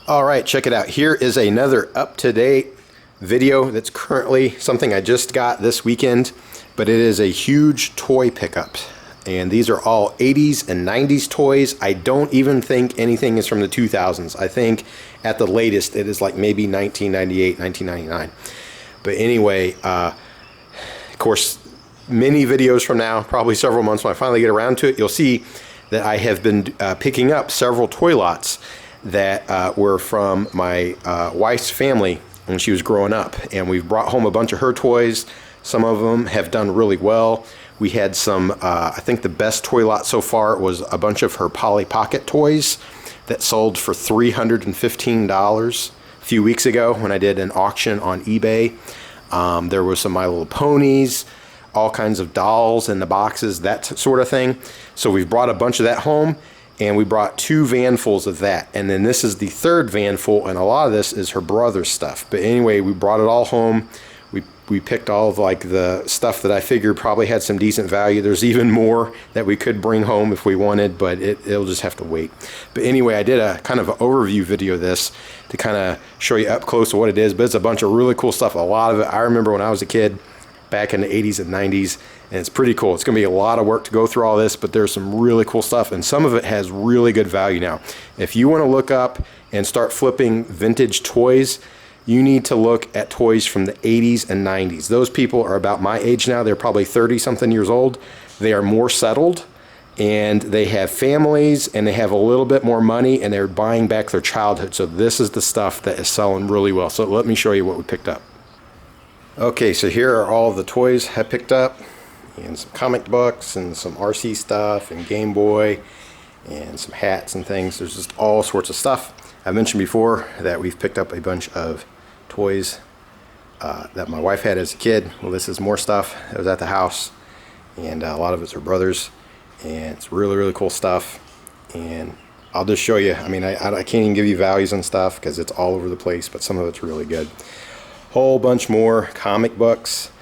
All right, check it out. Here is another up-to-date video that's currently something I just got this weekend, but it is a huge toy pickup. And these are all 80s and 90s toys. I don't even think anything is from the 2000s. I think at the latest it is like maybe 1998, 1999. But anyway, of course, many videos from now, probably several months when I finally get around to it, you'll see that I have been picking up several toy lots that were from my wife's family when she was growing up. And we've brought home a bunch of her toys. Some of them have done really well. We had some, I think the best toy lot so far was a bunch of her Polly Pocket toys that sold for $315 a few weeks ago when I did an auction on eBay. There was some My Little Ponies, all kinds of dolls in the boxes, that sort of thing. So we've brought a bunch of that home, and we brought 2 vanfuls of that. And then this is the 3rd vanful, and a lot of this is her brother's stuff. But anyway, we brought it all home. We picked all of like the stuff that I figured probably had some decent value. There's even more that we could bring home if we wanted, but it'll just have to wait. But anyway, I did a kind of an overview video of this to kind of show you up close to what it is, but it's a bunch of really cool stuff. A lot of it I remember when I was a kid back in the 80s and 90s, and it's pretty cool. It's gonna be a lot of work to go through all this, but there's some really cool stuff, and some of it has really good value now. If you wanna look up and start flipping vintage toys, you need to look at toys from the 80s and 90s. Those people are about my age now. They're probably 30 something years old. They are more settled, and they have families, and they have a little bit more money, and they're buying back their childhood. So this is the stuff that is selling really well. So let me show you what we picked up. Okay, so here are all the toys I picked up, and some comic books and some RC stuff and Game Boy and some hats and things. There's just all sorts of stuff. I mentioned before that we've picked up a bunch of toys that my wife had as a kid. Well, this is more stuff that was at the house, and a lot of it's her brother's, and it's really, really cool stuff. And I'll just show you. I mean, I can't even give you values on stuff because it's all over the place, but some of it's really good. Whole bunch more comic books.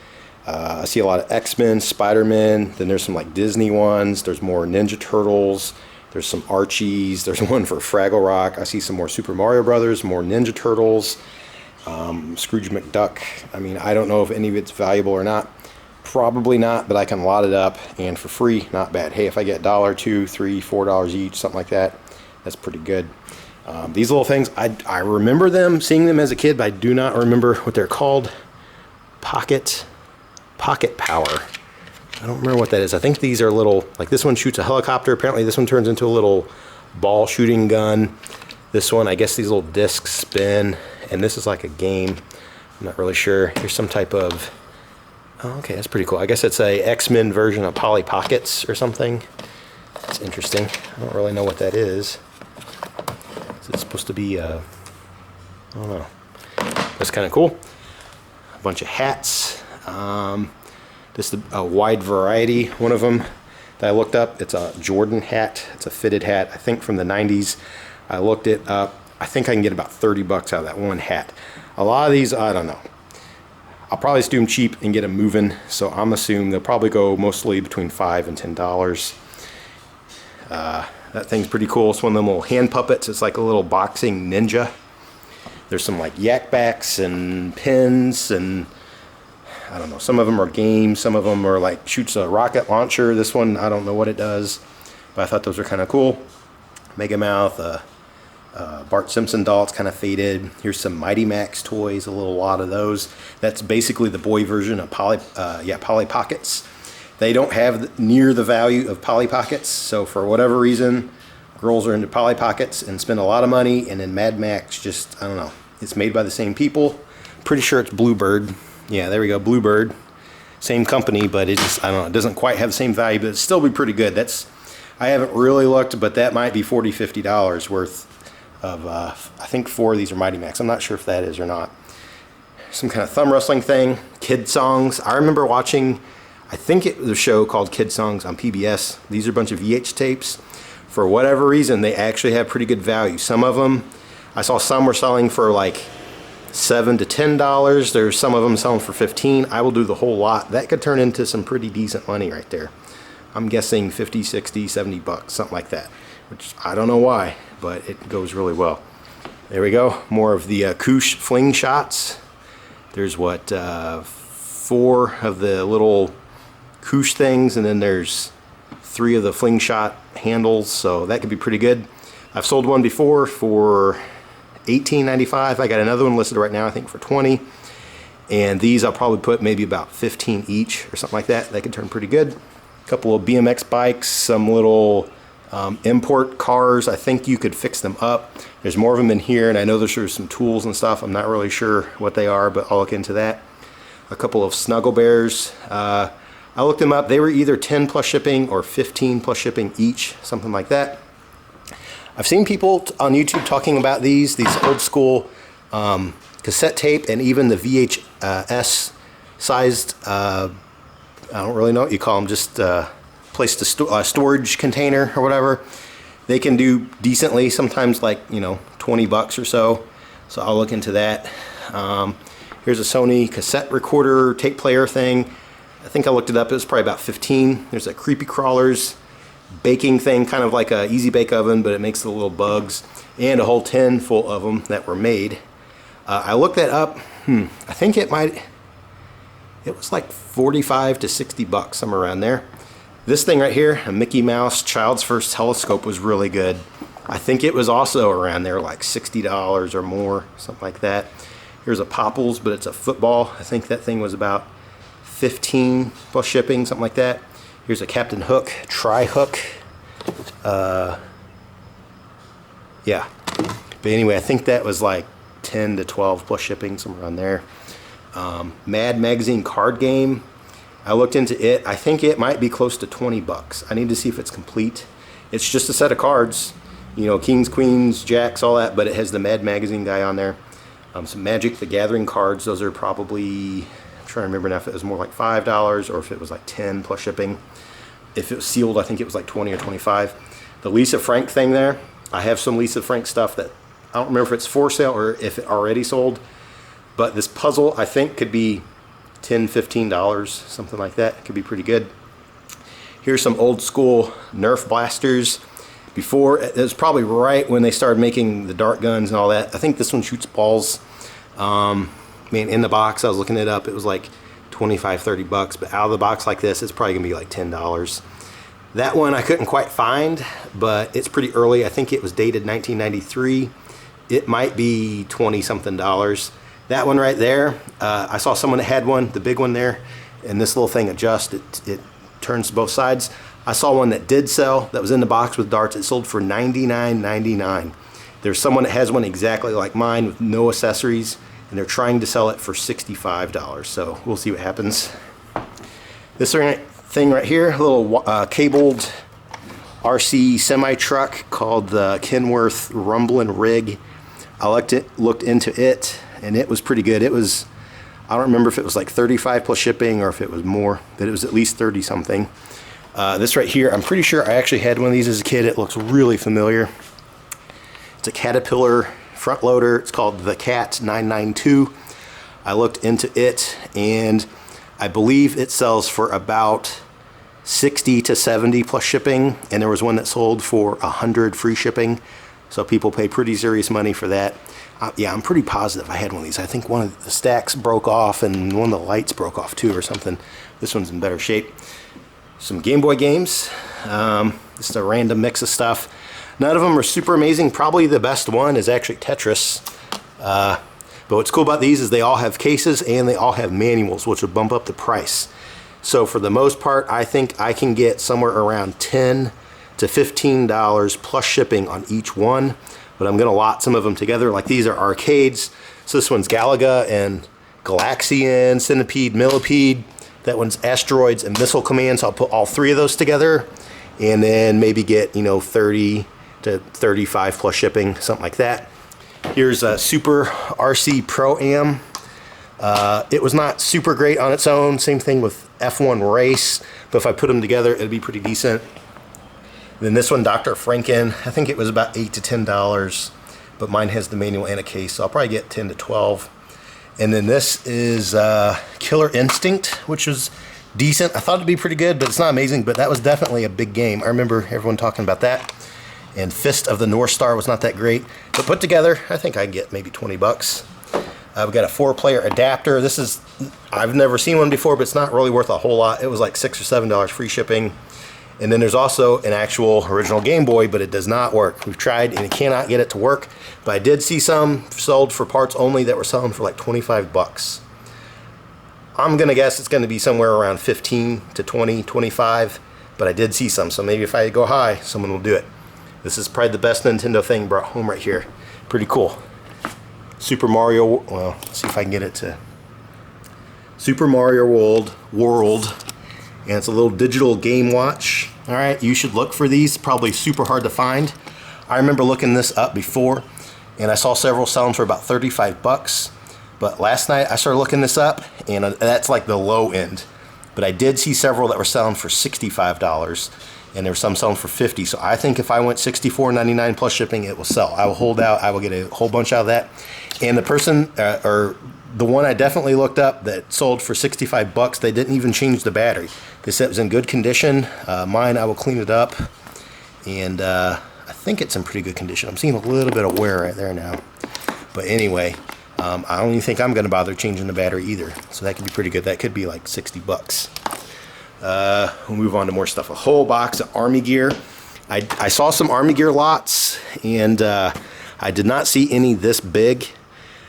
I see a lot of X-Men, Spider-Man, then there's some like Disney ones. There's more Ninja Turtles. There's some Archies. There's one for Fraggle Rock. I see some more Super Mario Brothers, more Ninja Turtles, Scrooge McDuck. I mean, I don't know if any of it's valuable or not. Probably not, but I can lot it up, and for free, not bad. Hey, if I get $1, $2, $3, $4 each, something like that, that's pretty good. These little things, I remember them, seeing them as a kid, but I do not remember what they're called. Pocket Power. I don't remember what that is. I think these are little, like this one shoots a helicopter. Apparently this one turns into a little ball shooting gun. This one, I guess these little discs spin, and this is like a game. I'm not really sure. Here's some type of, oh, okay, that's pretty cool. I guess it's a X-Men version of Polly Pockets or something. That's interesting. I don't really know what that is. Is it supposed to be, I don't know. That's kind of cool. A bunch of hats. Just a wide variety. One of them that I looked up, it's a Jordan hat. It's a fitted hat, I think from the 90s. I looked it up. I think I can get about 30 bucks out of that one hat. A lot of these, I don't know. I'll probably just do them cheap and get them moving. So I'm assuming they'll probably go mostly between $5 and $10. That thing's pretty cool. It's one of them little hand puppets. It's like a little boxing ninja. There's some like yak backs and pins, and I don't know, some of them are games, some of them are like shoots a rocket launcher. This one, I don't know what it does, but I thought those were kind of cool. Mega Mouth, Bart Simpson doll, it's kind of faded. Here's some Mighty Max toys, a little lot of those. That's basically the boy version of Polly Pockets. They don't have near the value of Polly Pockets, so for whatever reason, girls are into Polly Pockets and spend a lot of money, and then Mad Max just, I don't know. It's made by the same people. Pretty sure it's Bluebird. Yeah, there we go, Bluebird. Same company, but it just, I don't know, it doesn't quite have the same value, but it'd still be pretty good. I haven't really looked, but that might be $40, $50 worth of, I think 4 of these are Mighty Max. I'm not sure if that is or not. Some kind of thumb wrestling thing. Kidsongs. I remember watching, I think it was a show called Kidsongs on PBS. These are a bunch of VH tapes. For whatever reason, they actually have pretty good value. Some of them, I saw some were selling for like $7 to $10. There's some of them selling for $15. I will do the whole lot. That could turn into some pretty decent money right there. I'm guessing 50, 60, 70 bucks, something like that, which I don't know why, but it goes really well. There we go. More of the Koosh Flingshots. There's what, 4 of the little Koosh things, and then there's 3 of the Flingshot handles, so that could be pretty good. I've sold one before for $18.95. I got another one listed right now, I think for $20. And these I'll probably put maybe about $15 each or something like that. They can turn pretty good. A couple of BMX bikes, some little import cars. I think you could fix them up. There's more of them in here, and I know there's some tools and stuff. I'm not really sure what they are, but I'll look into that. A couple of Snuggle Bears. I looked them up. They were either 10 plus shipping or 15 plus shipping each, something like that. I've seen people on YouTube talking about these old school cassette tape and even the VHS sized, I don't really know what you call them, just place to storage container or whatever. They can do decently, sometimes like, you know, 20 bucks or so. So I'll look into that. Here's a Sony cassette recorder tape player thing. I think I looked it up, it was probably about 15. There's a Creepy Crawlers baking thing, kind of like a easy bake oven, but it makes the little bugs, and a whole tin full of them that were made. I looked that up. I think it was like 45 to 60 bucks, somewhere around there. This thing right here, a Mickey Mouse Child's First Telescope, was really good. I think it was also around there, like $60 or more, something like that. Here's a Popples, but it's a football. I think that thing was about 15 plus shipping, something like that. Here's a Captain Hook tri-hook. Yeah. But anyway, I think that was like 10 to 12 plus shipping, somewhere around there. Mad Magazine card game. I looked into it. I think it might be close to 20 bucks. I need to see if it's complete. It's just a set of cards. You know, kings, queens, jacks, all that, but it has the Mad Magazine guy on there. Some Magic the Gathering cards. Those are probably, I'm trying to remember now if it was more like $5 or if it was like 10 plus shipping. If it was sealed, I think it was like 20 or 25. The Lisa Frank thing there. I have some Lisa Frank stuff that I don't remember if it's for sale or if it already sold. But this puzzle, I think, could be $10, $15, something like that. It could be pretty good. Here's some old school Nerf blasters. Before, it was probably right when they started making the dart guns and all that. I think this one shoots balls. Man, in the box, I was looking it up, it was like 25, 30 bucks. But out of the box like this, it's probably gonna be like $10. That one I couldn't quite find, but it's pretty early. I think it was dated 1993. It might be 20 something dollars. That one right there, I saw someone that had one, the big one there, and this little thing adjusts, it turns both sides. I saw one that did sell, that was in the box with darts. It sold for $99.99. There's someone that has one exactly like mine with no accessories, and they're trying to sell it for $65. So we'll see what happens. This thing right here, a little cabled RC semi-truck called the Kenworth Rumblin' Rig. I looked into it, and it was pretty good. It was, I don't remember if it was like 35 plus shipping or if it was more, but it was at least 30 something. This right here, I'm pretty sure I actually had one of these as a kid. It looks really familiar. It's a Caterpillar front loader. It's called the Cat 992. I looked into it, and I believe it sells for about 60 to 70 plus shipping, and there was one that sold for 100 free shipping. So people pay pretty serious money for that. Yeah, I'm pretty positive I had one of these. I think one of the stacks broke off and one of the lights broke off too or something. This one's in better shape. Some Game Boy games. Just a random mix of stuff. None of them are super amazing. Probably the best one is actually Tetris. But what's cool about these is they all have cases and they all have manuals, which would bump up the price. So for the most part, I think I can get somewhere around $10 to $15 plus shipping on each one. But I'm gonna lot some of them together. Like these are arcades. So this one's Galaga and Galaxian, Centipede, Millipede. That one's Asteroids and Missile Command. So I'll put all 3 of those together and then maybe get, you know, 30 to 35 plus shipping, something like that. Here's a Super RC Pro-Am. It was not super great on its own. Same thing with F1 Race, but if I put them together, it'd be pretty decent. Then this one, Dr. Franken, I think it was about $8 to $10, but mine has the manual and a case, so I'll probably get 10 to 12. And then this is Killer Instinct, which was decent. I thought it'd be pretty good, but it's not amazing, but that was definitely a big game. I remember everyone talking about that. And Fist of the North Star was not that great. But put together, I think I can get maybe 20 bucks. We've got a 4-player adapter. This is, I've never seen one before, but it's not really worth a whole lot. It was like $6 or $7 free shipping. And then there's also an actual original Game Boy, but it does not work. We've tried and it cannot get it to work. But I did see some sold for parts only that were selling for like 25 bucks. I'm gonna guess it's gonna be somewhere around 15 to 20, 25, but I did see some, so maybe if I go high, someone will do it. This is probably the best Nintendo thing brought home right here. Pretty cool. Super Mario, well, let's see if I can get it to Super Mario World, and it's a little digital game watch. All right, you should look for these, probably super hard to find. I remember looking this up before, and I saw several selling for about 35 bucks. But last night I started looking this up, and that's like the low end. But I did see several that were selling for $65, and there were some selling for $50. So I think if I went $64.99 plus shipping, it will sell. I will hold out. I will get a whole bunch out of that. And the person, or the one I definitely looked up that sold for 65 bucks, they didn't even change the battery. They said it was in good condition. Mine, I will clean it up, and I think it's in pretty good condition. I'm seeing a little bit of wear right there now. But anyway, I don't even think I'm going to bother changing the battery either. So that could be pretty good. That could be like 60 bucks. We'll move on to more stuff. A whole box of Army gear. I saw some Army gear lots, and I did not see any this big.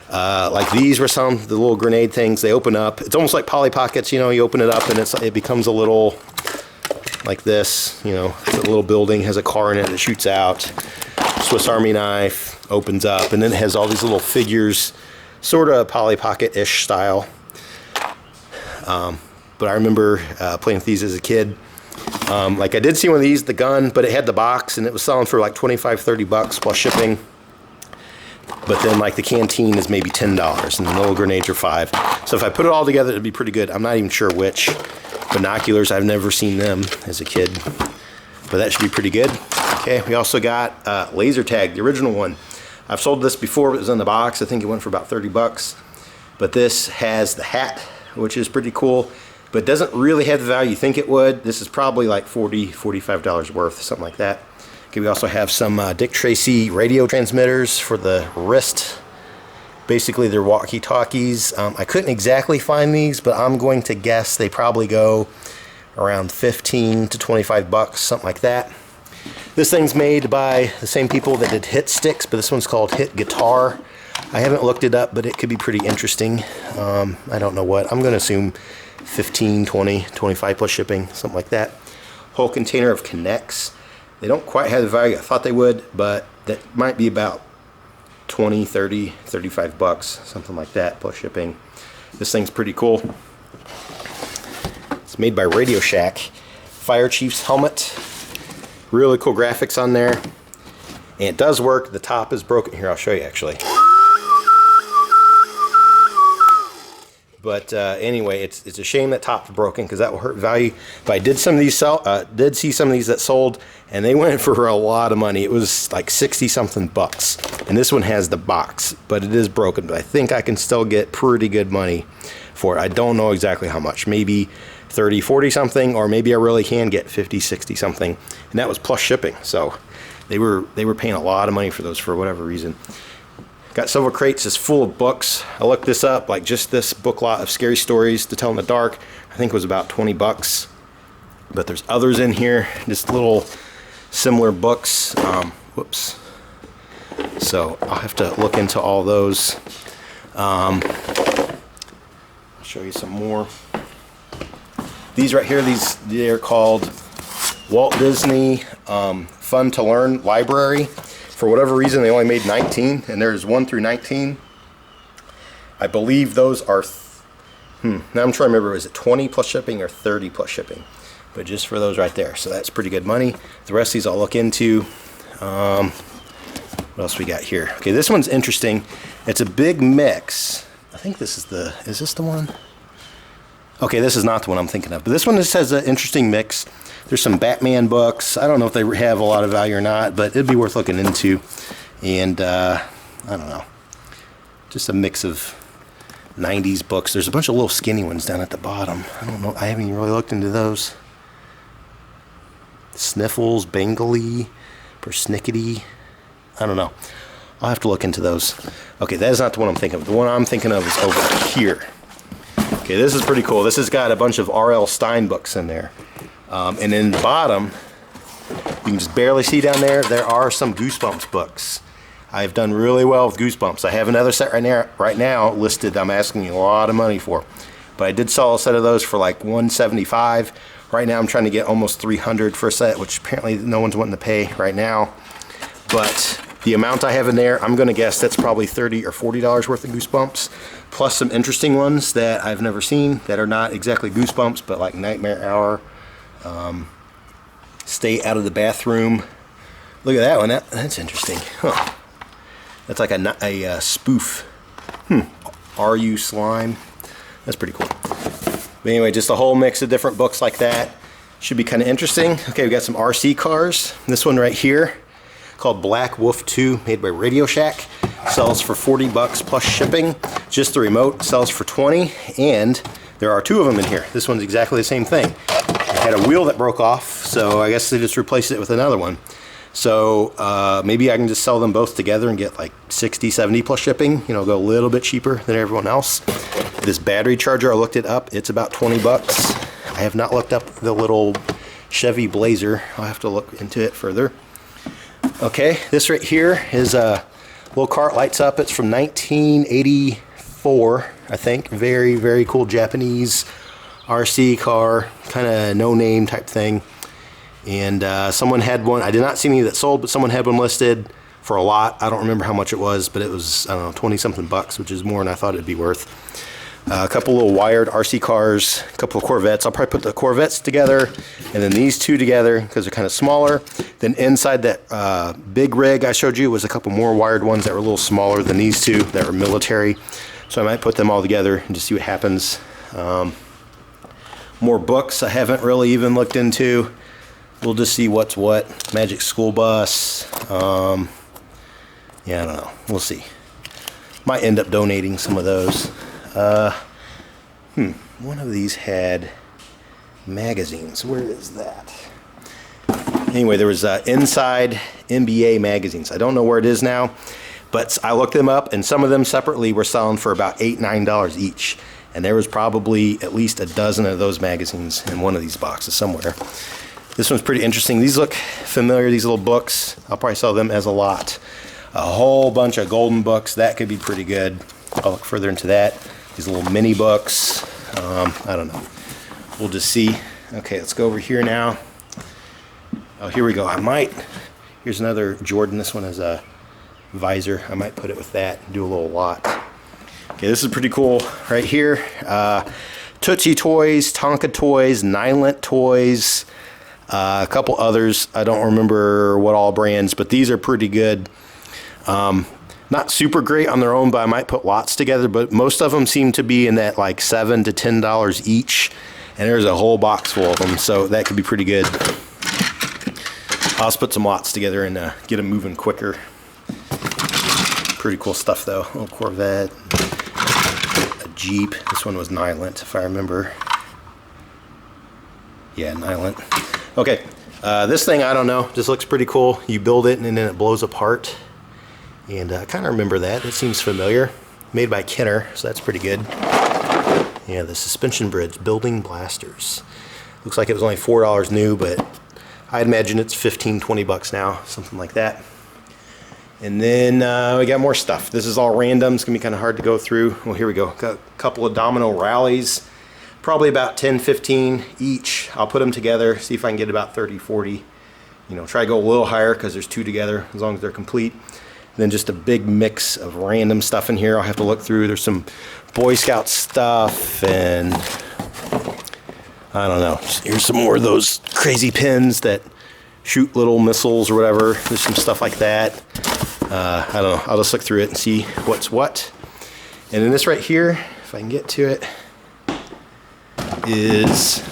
Like these were some, the little grenade things. They open up. It's almost like Polly Pockets, you know, you open it up and it becomes a little, like this, you know, it's a little building, has a car in it that shoots out. Swiss Army knife, opens up, and then it has all these little figures, sort of Polly Pocket-ish style. But I remember playing with these as a kid. Like I did see one of these, the gun, but it had the box, and it was selling for like 25, 30 bucks plus shipping. But then like the canteen is maybe $10, and the little grenades are $5. So if I put it all together, it'd be pretty good. I'm not even sure which. Binoculars, I've never seen them as a kid, but that should be pretty good. Okay, we also got laser tag, the original one. I've sold this before, but it was in the box. I think it went for about 30 bucks. But this has the hat, which is pretty cool, but doesn't really have the value you think it would. This is probably like $40, $45 worth, something like that. Okay, we also have some Dick Tracy radio transmitters for the wrist. Basically, they're walkie-talkies. I couldn't exactly find these, but I'm going to guess they probably go around 15 to 25 bucks, something like that. This thing's made by the same people that did Hit Sticks, but this one's called Hit Guitar. I haven't looked it up, but it could be pretty interesting. I don't know what. I'm going to assume 15, 20, 25 plus shipping, something like that. Whole container of Connects. They don't quite have the value I thought they would, but that might be about 20, 30, 35 bucks, something like that, plus shipping. This thing's pretty cool. It's made by Radio Shack. Fire Chief's helmet. Really cool graphics on there. And it does work. The top is broken. Here, I'll show you actually. But anyway, it's a shame that top's broken because that will hurt value. But I did some of these did see some of these that sold, and they went for a lot of money. It was like 60 something bucks. And this one has the box, but it is broken. But I think I can still get pretty good money for it. I don't know exactly how much. Maybe 30, 40 something, or maybe I really can get 50, 60 something. And that was plus shipping. So they were paying a lot of money for those for whatever reason. Got several crates just full of books. I looked this up, like just this book lot of scary stories to tell in the dark, I think was about 20 bucks. But there's others in here, just little similar books. Whoops. So I'll have to look into all those. I'll show you some more. These right here, they're called Walt Disney Fun to Learn Library. For whatever reason, they only made 19, and there's 1 through 19. I believe those are, now I'm trying to remember, is it 20 plus shipping or 30 plus shipping? But just for those right there, so that's pretty good money. The rest of these I'll look into. What else we got here? Okay, this one's interesting. It's a big mix. I think this is is this the one? Okay, this is not the one I'm thinking of, but this one just has an interesting mix. There's some Batman books. I don't know if they have a lot of value or not, but it'd be worth looking into. And I don't know, just a mix of 90s books. There's a bunch of little skinny ones down at the bottom. I don't know, I haven't even really looked into those. Sniffles, Bengali, Persnickety. I don't know. I'll have to look into those. Okay, that is not the one I'm thinking of. The one I'm thinking of is over here. Okay, this is pretty cool. This has got a bunch of R.L. Stine books in there. And in the bottom, you can just barely see down there, there are some Goosebumps books. I've done really well with Goosebumps. I have another set right now listed I'm asking a lot of money for. But I did sell a set of those for like $175. Right now I'm trying to get almost $300 for a set, which apparently no one's wanting to pay right now. But the amount I have in there, I'm going to guess that's probably $30 or $40 worth of Goosebumps, plus some interesting ones that I've never seen that are not exactly Goosebumps, but like Nightmare Hour, Stay Out of the Bathroom. Look at that one. That's interesting. Huh. That's like a spoof. Are You Slime? That's pretty cool. But anyway, just a whole mix of different books like that. Should be kind of interesting. Okay, we got some RC cars. This one right here, called Black Wolf 2, made by Radio Shack. Sells for $40 plus shipping. Just the remote sells for $20, and there are two of them in here. This one's exactly the same thing. It had a wheel that broke off, so I guess they just replaced it with another one. So maybe I can just sell them both together and get like 60, 70 plus shipping, you know, go a little bit cheaper than everyone else. This battery charger, I looked it up, it's about $20. I have not looked up the little Chevy Blazer. I'll have to look into it further. Okay, this right here is a little cart, lights up. It's from 1984, I think. Very, very cool Japanese RC car, kind of no-name type thing. And someone had one. I did not see any that sold, but someone had one listed for a lot. I don't remember how much it was, but it was, I don't know, 20-something bucks, which is more than I thought it'd be worth. A couple little wired RC cars, a couple of Corvettes. I'll probably put the Corvettes together, and then these two together because they're kind of smaller. Then inside that big rig I showed you was a couple more wired ones that were a little smaller than these two that were military. So I might put them all together and just see what happens. More books I haven't really even looked into. We'll just see what's what. Magic School Bus. Yeah, I don't know. We'll see. Might end up donating some of those. One of these had magazines. Where is that? Anyway, there was Inside NBA magazines. I don't know where it is now, but I looked them up, and some of them separately were selling for about $8, $9 each. And there was probably at least a dozen of those magazines in one of these boxes somewhere. This one's pretty interesting. These look familiar, these little books. I'll probably sell them as a lot. A whole bunch of golden books. That could be pretty good. I'll look further into that. These little mini books. I don't know. We'll just see. Okay, let's go over here now. Oh, here we go. Here's another Jordan. This one has a visor. I might put it with that and do a little lot. Okay, this is pretty cool right here. Tootsie Toys, Tonka Toys, Nylent Toys, a couple others. I don't remember what all brands, but these are pretty good. Not super great on their own, but I might put lots together. But most of them seem to be in that like $7 to $10 each, and there's a whole box full of them, so that could be pretty good. I'll just put some lots together and get them moving quicker. Pretty cool stuff though. A little Corvette, a Jeep. This one was Nylent, if I remember. Yeah, Nylent. Okay, this thing, I don't know, just looks pretty cool. You build it and then it blows apart. And I kind of remember that. It seems familiar. Made by Kenner, so that's pretty good. Yeah, the suspension bridge, Building Blasters. Looks like it was only $4 new, but I'd imagine it's 15, 20 bucks now, something like that. And then we got more stuff. This is all random. It's going to be kind of hard to go through. Well, here we go. Got a couple of domino rallies. Probably about 10, 15 each. I'll put them together, see if I can get about 30, 40. You know, try to go a little higher because there's two together, as long as they're complete. And then just a big mix of random stuff in here I'll have to look through. There's some Boy Scout stuff, and I don't know. Here's some more of those crazy pins that shoot little missiles or whatever. There's some stuff like that. I don't know. I'll just look through it and see what's what. And then this right here, if I can get to it, is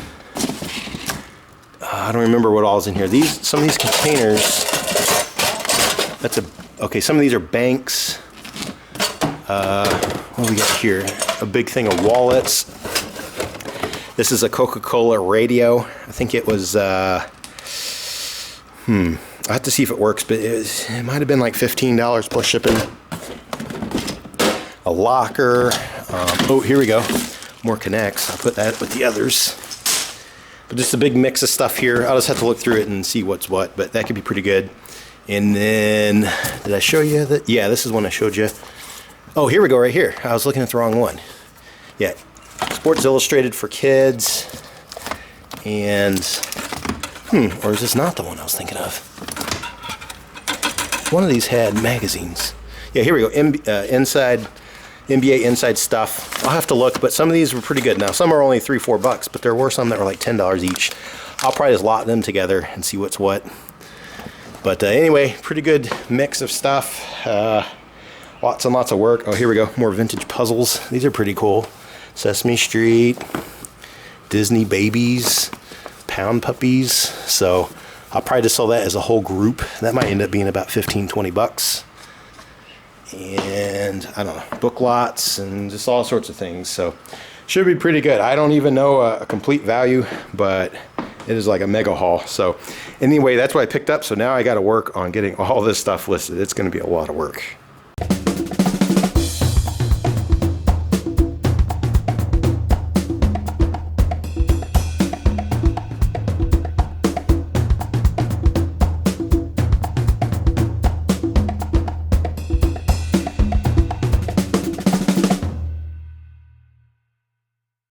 I don't remember what all is in here. Some of these containers. Okay. Some of these are banks. What do we got here? A big thing of wallets. This is a Coca-Cola radio. I think it was. I I have to see if it works, but it might have been like $15 plus shipping. A locker. Oh, here we go. More connects. I'll put that with the others. But just a big mix of stuff here. I'll just have to look through it and see what's what, but that could be pretty good. And then, did I show you that? Yeah, this is one I showed you. Oh, here we go, right here. I was looking at the wrong one. Yeah, Sports Illustrated for kids. And, or is this not the one I was thinking of? One of these had magazines. Yeah, here we go. NBA Inside stuff. I'll have to look, but some of these were pretty good. Now, some are only $3 or $4, but there were some that were like $10 each. I'll probably just lot them together and see what's what. But anyway, pretty good mix of stuff. Lots and lots of work. Oh, here we go. More vintage puzzles. These are pretty cool. Sesame Street, Disney Babies, Pound Puppies. So I'll probably just sell that as a whole group. That might end up being about 15, 20 bucks. And I don't know, book lots and just all sorts of things. So should be pretty good. I don't even know a complete value, but it is like a mega haul. So anyway, that's what I picked up. So now I got to work on getting all this stuff listed. It's going to be a lot of work.